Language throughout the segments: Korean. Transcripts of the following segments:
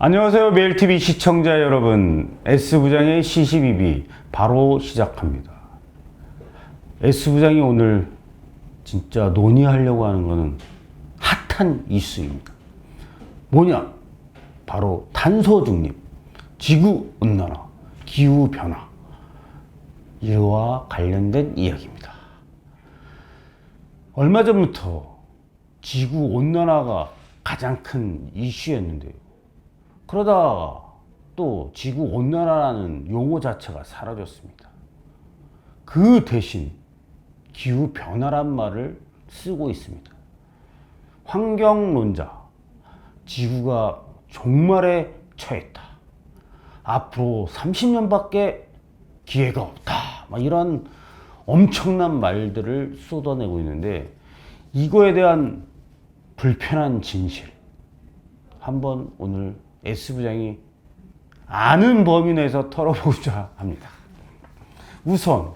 안녕하세요. 매일TV 시청자 여러분, S부장의 시시비비 바로 시작합니다. S부장이 오늘 진짜 논의하려고 하는 거는 핫한 이슈입니다. 뭐냐? 바로 탄소 중립, 지구온난화, 기후변화, 이와 관련된 이야기입니다. 얼마 전부터 지구온난화가 가장 큰 이슈였는데요. 그러다가 또 지구온난화라는 용어 자체가 사라졌습니다. 그 대신 기후변화란 말을 쓰고 있습니다. 환경론자, 지구가 종말에 처했다. 앞으로 30년밖에 기회가 없다. 막 이런 엄청난 말들을 쏟아내고 있는데, 이거에 대한 불편한 진실 한번 오늘 S부장이 아는 범위 내에서 털어보고자 합니다. 우선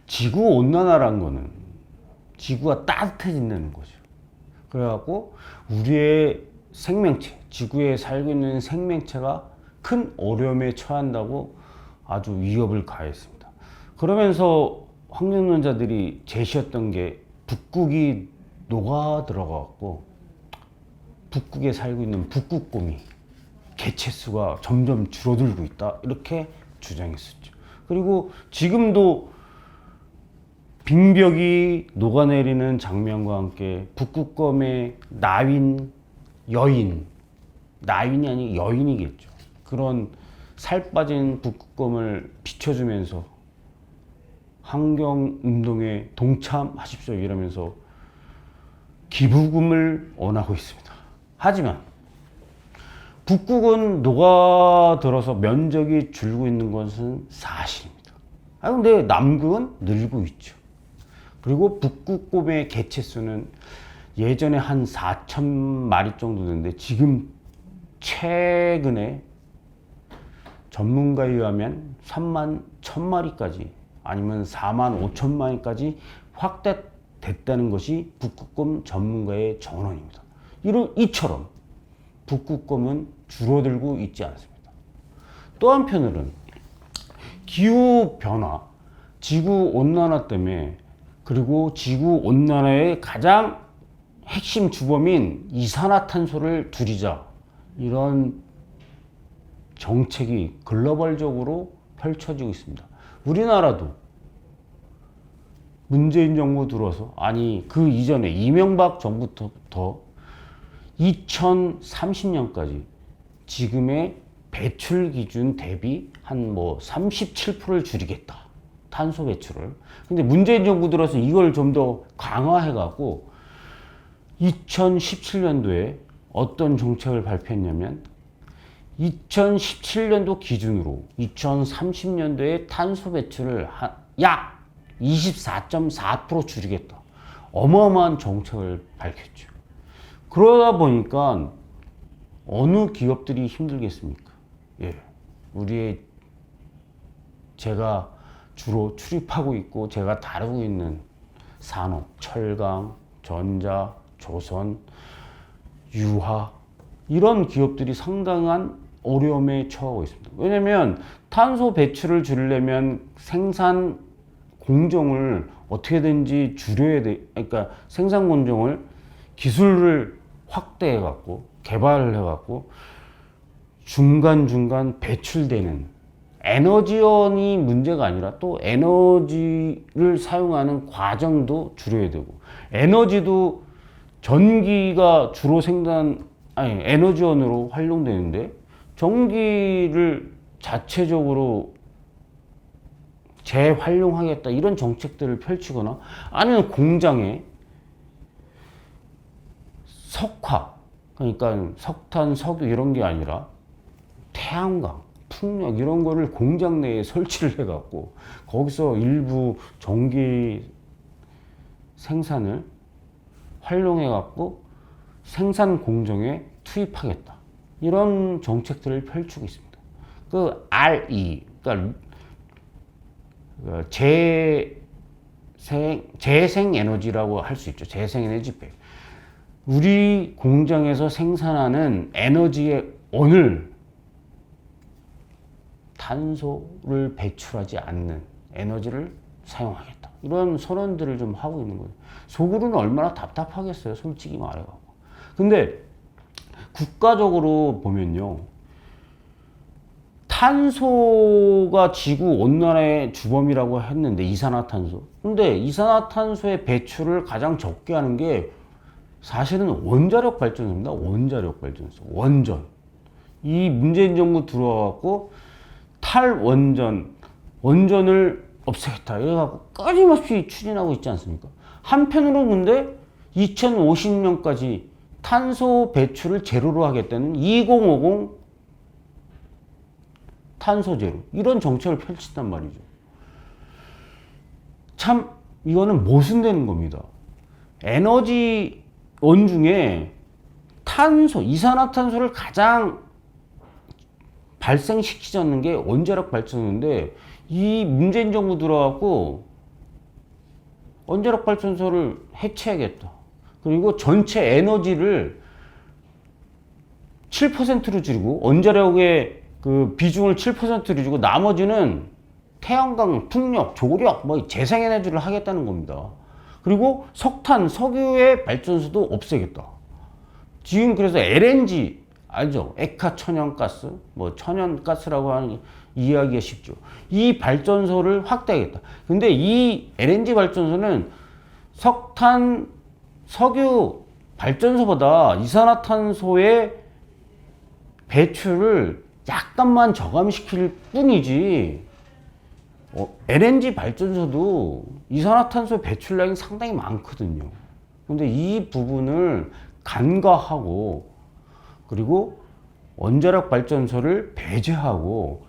지구온난화란 거는 지구가 따뜻해진다는 거죠. 그래갖고 우리의 생명체, 지구에 살고 있는 생명체가 큰 어려움에 처한다고 아주 위협을 가했습니다. 그러면서 환경론자들이 제시했던 게 북극이 녹아 들어가갖고 북극에 살고 있는 북극곰이 개체수가 점점 줄어들고 있다, 이렇게 주장했었죠. 그리고 지금도 빙벽이 녹아내리는 장면과 함께 북극곰의 나윈, 여인, 나윈이 아니고 여인이겠죠. 그런 살 빠진 북극곰을 비춰주면서 환경운동에 동참하십시오 이러면서 기부금을 원하고 있습니다. 하지만 북극은 녹아들어서 면적이 줄고 있는 것은 사실입니다. 근데 남극은 늘고 있죠. 그리고 북극곰의 개체수는 예전에 한 4천 마리 정도 되는데 지금 최근에 전문가에 의하면 3만 1,000마리까지 아니면 4만 5천 마리까지 확대됐다는 것이 북극곰 전문가의 전언입니다. 이처럼 북극곰은 줄어들고 있지 않습니다. 또 한편으로는 기후변화, 지구온난화 때문에, 그리고 지구온난화의 가장 핵심 주범인 이산화탄소를 줄이자, 이런 정책이 글로벌적으로 펼쳐지고 있습니다. 우리나라도 문재인 정부 들어서, 아니 그 이전에 이명박 정부부터 2030년까지 지금의 배출 기준 대비 한 37%를 줄이겠다, 탄소 배출을. 근데 문재인 정부 들어서 이걸 좀 더 강화해 갖고 2017년도에 어떤 정책을 발표했냐면, 2017년도 기준으로 2030년도에 탄소 배출을 약 24.4% 줄이겠다, 어마어마한 정책을 밝혔죠. 그러다 보니까 어느 기업들이 힘들겠습니까? 제가 주로 출입하고 있고 제가 다루고 있는 산업, 철강, 전자, 조선, 유화, 이런 기업들이 상당한 어려움에 처하고 있습니다. 왜냐면 탄소 배출을 줄이려면 생산 공정을 어떻게든지 줄여야 돼. 그러니까 생산 공정을, 기술을 확대해 갖고 개발을 해 갖고 중간중간 배출되는 에너지원이 문제가 아니라 또 에너지를 사용하는 과정도 줄여야 되고, 에너지도 전기가 주로 에너지원으로 활용되는데 전기를 자체적으로 재활용하겠다, 이런 정책들을 펼치거나, 아니면 공장에 석화, 그러니까 석탄, 석유 이런 게 아니라 태양광, 풍력 이런 거를 공장 내에 설치를 해갖고 거기서 일부 전기 생산을 활용해갖고 생산 공정에 투입하겠다, 이런 정책들을 펼치고 있습니다. 그 RE, 그러니까 재생 에너지라고 할 수 있죠. 재생 에너지백. 우리 공장에서 생산하는 에너지의 오늘 탄소를 배출하지 않는 에너지를 사용하겠다. 이런 선언들을 좀 하고 있는 거예요. 속으로는 얼마나 답답하겠어요. 솔직히 말해갖고. 근데 국가적으로 보면요. 탄소가 지구 온난화의 주범이라고 했는데 이산화탄소. 근데 이산화탄소의 배출을 가장 적게 하는 게 사실은 원자력 발전소입니다. 원자력 발전소. 원전. 이 문재인 정부 들어와갖고 원전을 없애겠다. 이래갖고 끊임없이 추진하고 있지 않습니까? 한편으로 근데 2050년까지 탄소 배출을 제로로 하겠다는 2050 탄소 제로. 이런 정책을 펼친단 말이죠. 참, 이거는 모순되는 겁니다. 에너지원 중에 이산화탄소를 가장 발생시키지 않는 게 원자력 발전소인데, 이 문재인 정부 들어갖고 원자력 발전소를 해체하겠다. 그리고 전체 에너지를 7%로 줄이고, 원자력의 그 비중을 7%로 주고, 나머지는 태양광, 풍력, 조력, 뭐 재생에너지를 하겠다는 겁니다. 그리고 석탄, 석유의 발전소도 없애겠다. 지금 그래서 LNG, 알죠? 액화 천연가스, 뭐 천연가스라고 하는 이해하기가 쉽죠. 이 발전소를 확대하겠다. 근데 이 LNG 발전소는 석탄, 석유 발전소보다 이산화탄소의 배출을 약간만 저감시킬 뿐이지, LNG 발전소도 이산화탄소 배출량이 상당히 많거든요. 근데 이 부분을 간과하고, 그리고 원자력 발전소를 배제하고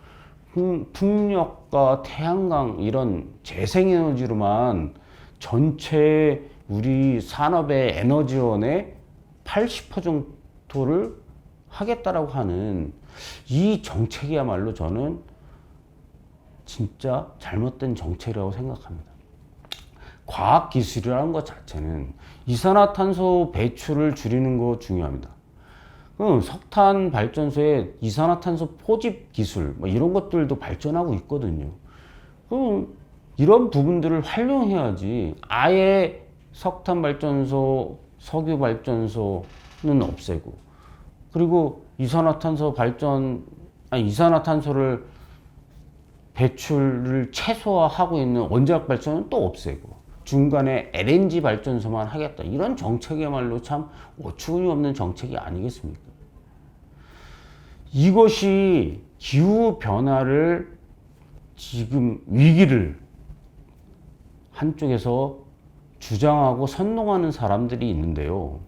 풍력과 태양광 이런 재생에너지로만 전체 우리 산업의 에너지원의 80% 정도를 하겠다라고 하는 이 정책이야말로 저는 진짜 잘못된 정책이라고 생각합니다. 과학기술이라는 것 자체는 이산화탄소 배출을 줄이는 거 중요합니다. 석탄 발전소에 이산화탄소 포집 기술 뭐 이런 것들도 발전하고 있거든요. 이런 부분들을 활용해야지. 아예 석탄 발전소, 석유 발전소는 없애고, 그리고 이산화탄소를 배출을 최소화하고 있는 원자력 발전은 또 없애고, 중간에 LNG 발전소만 하겠다. 이런 정책이야말로 참 어처구니 없는 정책이 아니겠습니까? 이것이 기후변화를 지금 위기를 한쪽에서 주장하고 선동하는 사람들이 있는데요.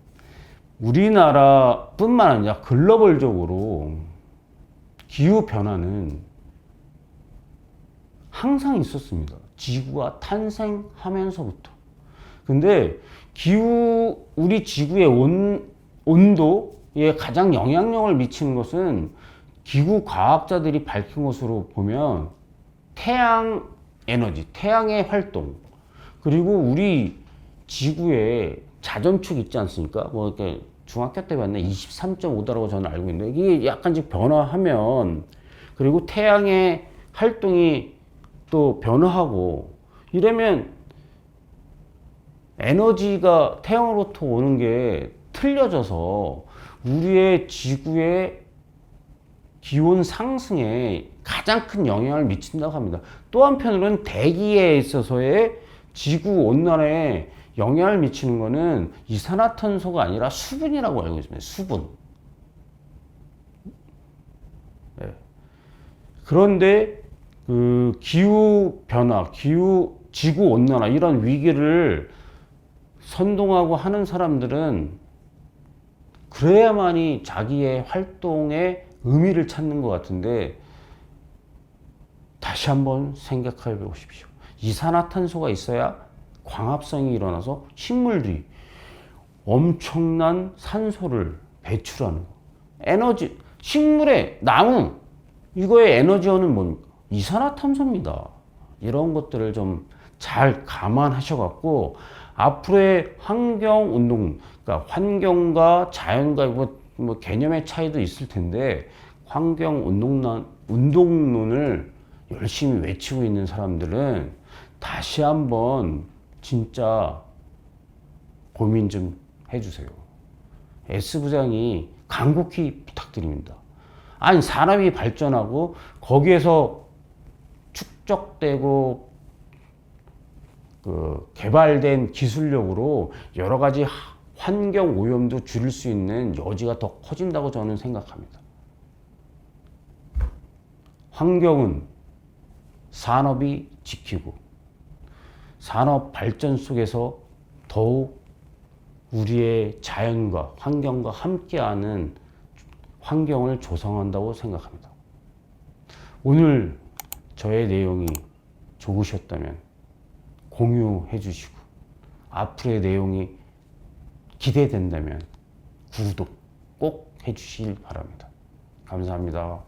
우리나라뿐만 아니라 글로벌적으로 기후변화는 항상 있었습니다. 지구가 탄생하면서부터. 근데 우리 지구의 온도에 가장 영향력을 미치는 것은 기후 과학자들이 밝힌 것으로 보면 태양 에너지, 태양의 활동, 그리고 우리 지구의 자전축 있지 않습니까? 뭐 이렇게 중학교 때 봤네. 23.5도라고 저는 알고 있는데, 이게 약간씩 변화하면, 그리고 태양의 활동이 또 변화하고 이러면 에너지가 태양으로부터 오는 게 틀려져서 우리의 지구의 기온 상승에 가장 큰 영향을 미친다고 합니다. 또 한편으로는 대기에 있어서의 지구 온난화에 영향을 미치는 것은 이산화탄소가 아니라 수분이라고 알고 있습니다. 수분. 네. 그런데 그 기후 변화, 지구 온난화 이런 위기를 선동하고 하는 사람들은 그래야만이 자기의 활동의 의미를 찾는 것 같은데, 다시 한번 생각해 보십시오. 이산화탄소가 있어야 광합성이 일어나서 식물들이 엄청난 산소를 배출하는 거. 에너지, 식물의 나무, 이거의 에너지원은 뭡니까? 이산화탄소입니다. 이런 것들을 좀 잘 감안하셔갖고 앞으로의 환경운동, 그러니까 환경과 자연과 뭐 개념의 차이도 있을 텐데 환경 운동론을 열심히 외치고 있는 사람들은 다시 한번 진짜 고민 좀 해주세요. S부장이 간곡히 부탁드립니다. 아니, 산업이 발전하고 거기에서 축적되고 개발된 기술력으로 여러 가지 환경 오염도 줄일 수 있는 여지가 더 커진다고 저는 생각합니다. 환경은 산업이 지키고 산업 발전 속에서 더욱 우리의 자연과 환경과 함께하는 환경을 조성한다고 생각합니다. 오늘 저의 내용이 좋으셨다면 공유해 주시고 앞으로의 내용이 기대된다면 구독 꼭 해주시길 바랍니다. 감사합니다.